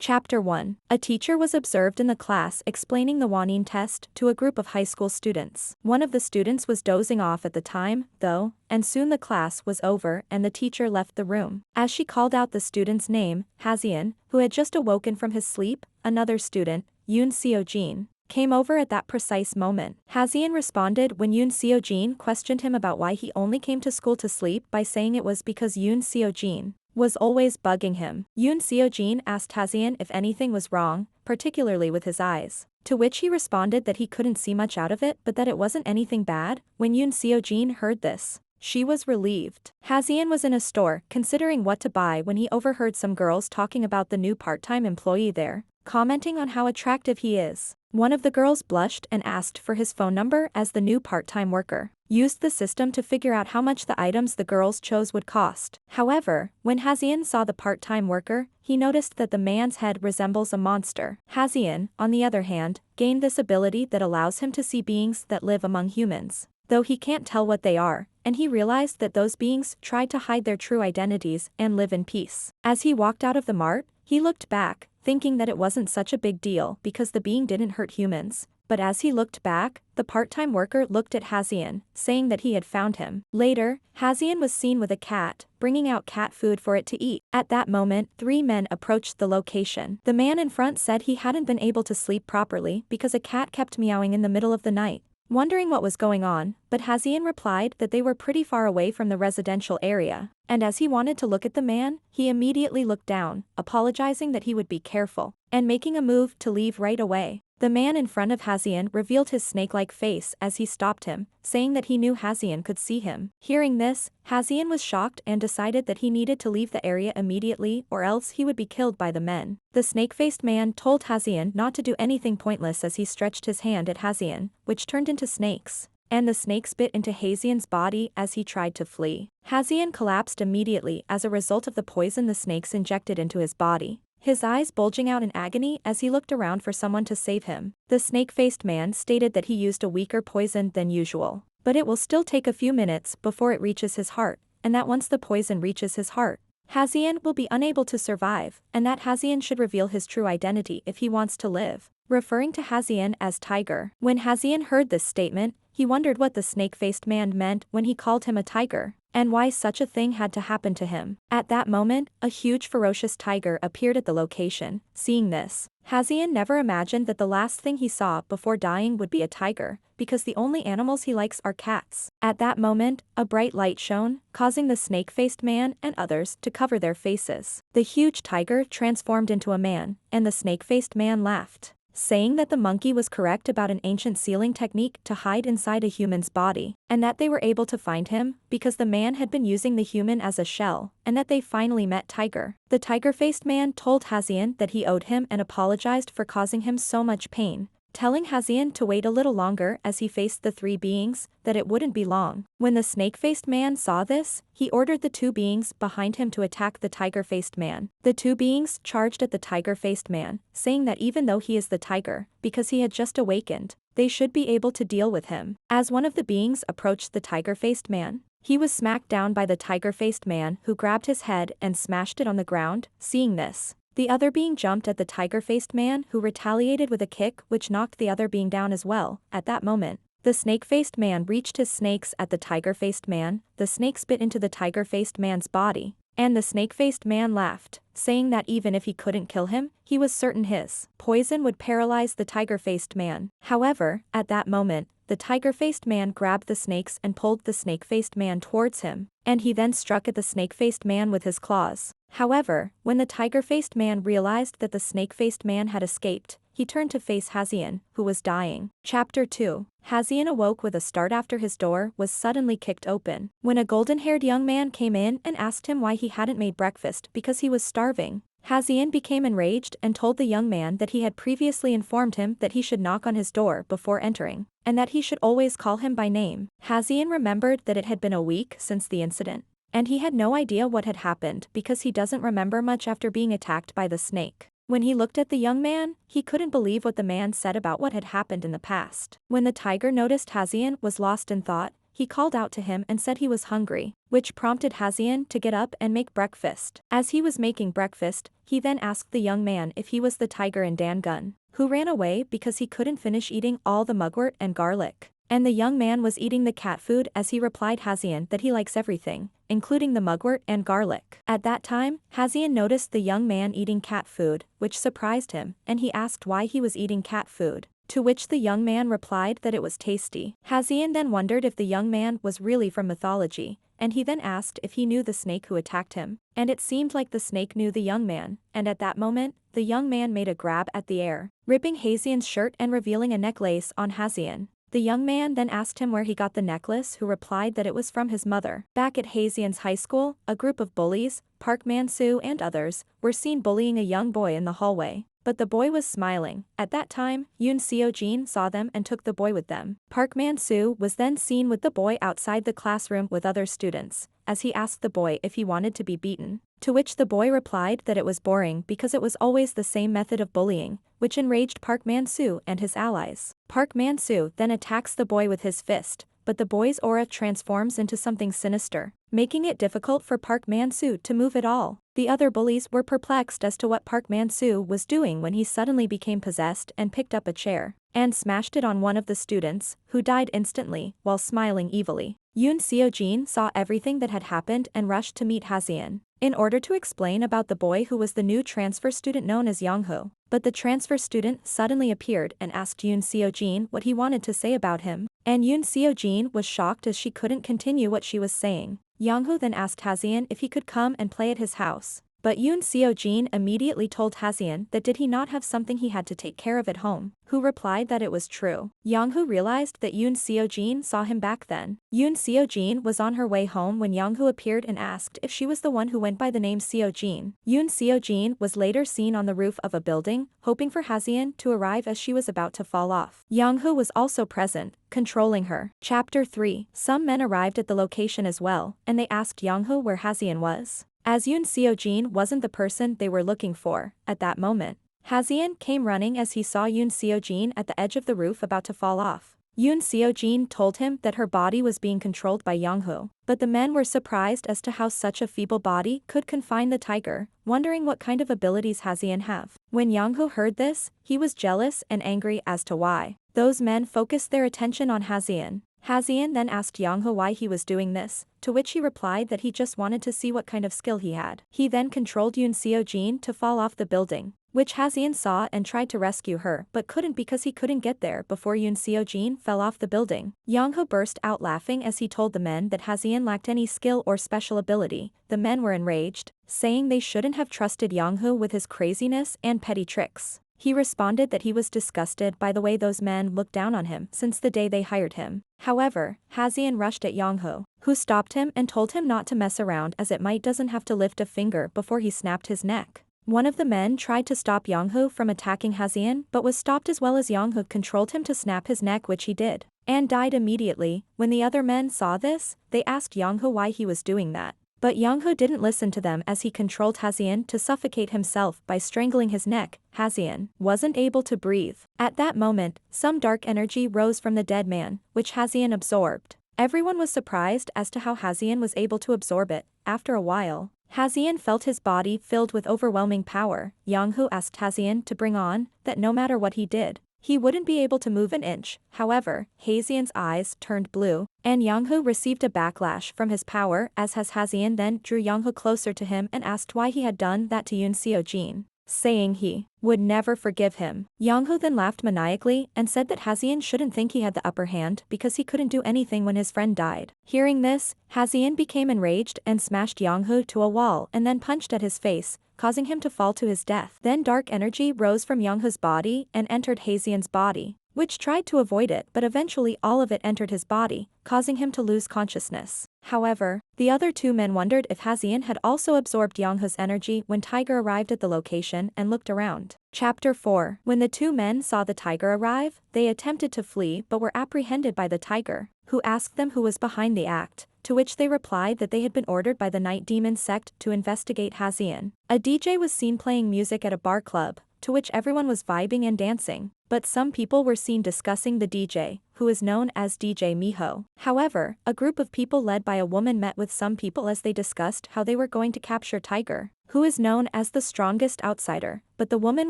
Chapter 1. A teacher was observed in the class explaining the Wanin test to a group of high school students. One of the students was dozing off at the time, though, and soon the class was over and the teacher left the room. As she called out the student's name, Hazian, who had just awoken from his sleep, another student, Yoon Seo-jin, came over at that precise moment. Hazian responded when Yoon Seo-jin questioned him about why he only came to school to sleep by saying it was because Yoon Seo-jin was always bugging him. Yoon Seo-jin asked Hazian if anything was wrong, particularly with his eyes, to which he responded that he couldn't see much out of it but that it wasn't anything bad. When Yoon Seo-jin heard this, she was relieved. Hazian was in a store considering what to buy when he overheard some girls talking about the new part-time employee there, commenting on how attractive he is. One of the girls blushed and asked for his phone number as the new part-time worker used the system to figure out how much the items the girls chose would cost. However, when Hazian saw the part-time worker, he noticed that the man's head resembles a monster. Hazian, on the other hand, gained this ability that allows him to see beings that live among humans, though he can't tell what they are, and he realized that those beings tried to hide their true identities and live in peace. As he walked out of the mart, he looked back, thinking that it wasn't such a big deal because the being didn't hurt humans. But as he looked back, the part-time worker looked at Hazian, saying that he had found him. Later, Hazian was seen with a cat, bringing out cat food for it to eat. At that moment, 3 men approached the location. The man in front said he hadn't been able to sleep properly because a cat kept meowing in the middle of the night, wondering what was going on, but Hazian replied that they were pretty far away from the residential area, and as he wanted to look at the man, he immediately looked down, apologizing that he would be careful, and making a move to leave right away. The man in front of Hazian revealed his snake-like face as he stopped him, saying that he knew Hazian could see him. Hearing this, Hazian was shocked and decided that he needed to leave the area immediately or else he would be killed by the men. The snake-faced man told Hazian not to do anything pointless as he stretched his hand at Hazian, which turned into snakes, and the snakes bit into Hazian's body as he tried to flee. Hazian collapsed immediately as a result of the poison the snakes injected into his body, his eyes bulging out in agony as he looked around for someone to save him. The snake-faced man stated that he used a weaker poison than usual, but it will still take a few minutes before it reaches his heart, and that once the poison reaches his heart, Hazian will be unable to survive, and that Hazian should reveal his true identity if he wants to live, referring to Hazian as Tiger. When Hazian heard this statement, he wondered what the snake-faced man meant when he called him a tiger, and why such a thing had to happen to him. At that moment, a huge ferocious tiger appeared at the location. Seeing this, Hazian never imagined that the last thing he saw before dying would be a tiger, because the only animals he likes are cats. At that moment, a bright light shone, causing the snake-faced man and others to cover their faces. The huge tiger transformed into a man, and the snake-faced man laughed, saying that the monkey was correct about an ancient sealing technique to hide inside a human's body, and that they were able to find him because the man had been using the human as a shell, and that they finally met Tiger. The tiger-faced man told Hazian that he owed him and apologized for causing him so much pain, telling Hazian to wait a little longer as he faced the 3 beings, that it wouldn't be long. When the snake-faced man saw this, he ordered the 2 beings behind him to attack the tiger-faced man. The 2 beings charged at the tiger-faced man, saying that even though he is the tiger, because he had just awakened, they should be able to deal with him. As one of the beings approached the tiger-faced man, he was smacked down by the tiger-faced man who grabbed his head and smashed it on the ground. Seeing this, the other being jumped at the tiger-faced man who retaliated with a kick which knocked the other being down as well. At that moment, the snake-faced man reached his snakes at the tiger-faced man, the snakes bit into the tiger-faced man's body, and the snake-faced man laughed, saying that even if he couldn't kill him, he was certain his poison would paralyze the tiger-faced man. However, at that moment, the tiger-faced man grabbed the snakes and pulled the snake-faced man towards him, and he then struck at the snake-faced man with his claws. However, when the tiger-faced man realized that the snake-faced man had escaped, he turned to face Hazian, who was dying. Chapter 2. Hazian awoke with a start after his door was suddenly kicked open, when a golden-haired young man came in and asked him why he hadn't made breakfast because he was starving. Hazian became enraged and told the young man that he had previously informed him that he should knock on his door before entering, and that he should always call him by name. Hazian remembered that it had been a week since the incident, and he had no idea what had happened because he doesn't remember much after being attacked by the snake. When he looked at the young man, he couldn't believe what the man said about what had happened in the past. When the tiger noticed Hazian was lost in thought, he called out to him and said he was hungry, which prompted Hazian to get up and make breakfast. As he was making breakfast, he then asked the young man if he was the tiger in Dangun, who ran away because he couldn't finish eating all the mugwort and garlic. And the young man was eating the cat food as he replied Hazian that he likes everything, including the mugwort and garlic. At that time, Hazian noticed the young man eating cat food, which surprised him, and he asked why he was eating cat food, to which the young man replied that it was tasty. Hazian then wondered if the young man was really from mythology, and he then asked if he knew the snake who attacked him, and it seemed like the snake knew the young man, and at that moment, the young man made a grab at the air, ripping Hazian's shirt and revealing a necklace on Hazian. The young man then asked him where he got the necklace, who replied that it was from his mother. Back at Hazian's high school, a group of bullies, Park Man-soo and others, were seen bullying a young boy in the hallway. But the boy was smiling. At that time, Yoon Seo-jin saw them and took the boy with them. Park Man-soo was then seen with the boy outside the classroom with other students, as he asked the boy if he wanted to be beaten. To which the boy replied that it was boring because it was always the same method of bullying, which enraged Park Man-soo and his allies. Park Man-soo then attacks the boy with his fist, but the boy's aura transforms into something sinister, making it difficult for Park Man-soo to move at all. The other bullies were perplexed as to what Park Man-soo was doing when he suddenly became possessed and picked up a chair and smashed it on one of the students, who died instantly, while smiling evilly. Yoon Seo-jin saw everything that had happened and rushed to meet Hazian, in order to explain about the boy who was the new transfer student known as Young-ho. But the transfer student suddenly appeared and asked Yoon Seo-jin what he wanted to say about him, and Yoon Seo-jin was shocked as she couldn't continue what she was saying. Young-ho then asked Hazian if he could come and play at his house. But Yoon Seo-jin immediately told Hazian that did he not have something he had to take care of at home, who replied that it was true. Young-ho realized that Yoon Seo-jin saw him back then. Yoon Seo-jin was on her way home when Young-ho appeared and asked if she was the one who went by the name Seo-jin. Yoon Seo-jin was later seen on the roof of a building, hoping for Hazian to arrive as she was about to fall off. Young-ho was also present, controlling her. Chapter 3. Some men arrived at the location as well, and they asked Young-ho where Hazian was. As Yoon Seo-jin wasn't the person they were looking for, at that moment, Hazian came running as he saw Yoon Seo-jin at the edge of the roof about to fall off. Yoon Seo-jin told him that her body was being controlled by Young-ho, but the men were surprised as to how such a feeble body could confine the tiger, wondering what kind of abilities Hazian have. When Young-ho heard this, he was jealous and angry as to why those men focused their attention on Hazian. Hazian then asked Young-ho why he was doing this, to which he replied that he just wanted to see what kind of skill he had. He then controlled Yoon Seo-jin to fall off the building, which Hazian saw and tried to rescue her but couldn't because he couldn't get there before Yoon Seo-jin fell off the building. Young-ho burst out laughing as he told the men that Hazian lacked any skill or special ability. The men were enraged, saying they shouldn't have trusted Young-ho with his craziness and petty tricks. He responded that he was disgusted by the way those men looked down on him since the day they hired him. However, Hazian rushed at Young-ho, who stopped him and told him not to mess around as it might doesn't have to lift a finger before he snapped his neck. One of the men tried to stop Young-ho from attacking Hazian but was stopped as well as Young-ho controlled him to snap his neck, which he did, and died immediately. When the other men saw this, they asked Young-ho why he was doing that. But Young-ho didn't listen to them as he controlled Hazian to suffocate himself by strangling his neck. Hazian wasn't able to breathe. At that moment, some dark energy rose from the dead man, which Hazian absorbed. Everyone was surprised as to how Hazian was able to absorb it. After a while, Hazian felt his body filled with overwhelming power. Young-ho asked Hazian to bring on that no matter what he did, he wouldn't be able to move an inch. However, Hazian's eyes turned blue, and Young-ho received a backlash from his power as Hazian then drew Young-ho closer to him and asked why he had done that to Yoon Seo-jin, saying he would never forgive him. Young-ho then laughed maniacally and said that Hazian shouldn't think he had the upper hand because he couldn't do anything when his friend died. Hearing this, Hazian became enraged and smashed Young-ho to a wall and then punched at his face, causing him to fall to his death. Then dark energy rose from Young-ho's body and entered Hazian's body, which tried to avoid it but eventually all of it entered his body, causing him to lose consciousness. However, the other two men wondered if Hazian had also absorbed Young-ho's energy when Tiger arrived at the location and looked around. Chapter 4. When the two men saw the tiger arrive, they attempted to flee but were apprehended by the tiger, who asked them who was behind the act, to which they replied that they had been ordered by the Night Demon sect to investigate Hazian. A DJ was seen playing music at a bar club, to which everyone was vibing and dancing, but some people were seen discussing the DJ, who is known as DJ Miho. However, a group of people led by a woman met with some people as they discussed how they were going to capture Tiger, who is known as the strongest outsider, but the woman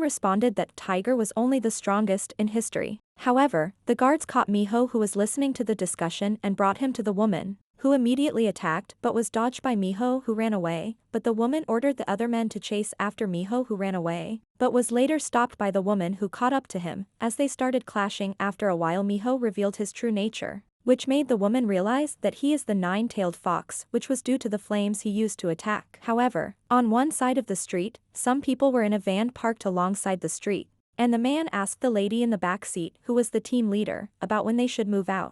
responded that Tiger was only the strongest in history. However, the guards caught Miho, who was listening to the discussion, and brought him to the woman, who immediately attacked but was dodged by Miho, who ran away, but the woman ordered the other men to chase after Miho, who ran away, but was later stopped by the woman, who caught up to him. As they started clashing, after a while Miho revealed his true nature, which made the woman realize that he is the nine-tailed fox, which was due to the flames he used to attack. However, on one side of the street, some people were in a van parked alongside the street, and the man asked the lady in the back seat, who was the team leader, about when they should move out.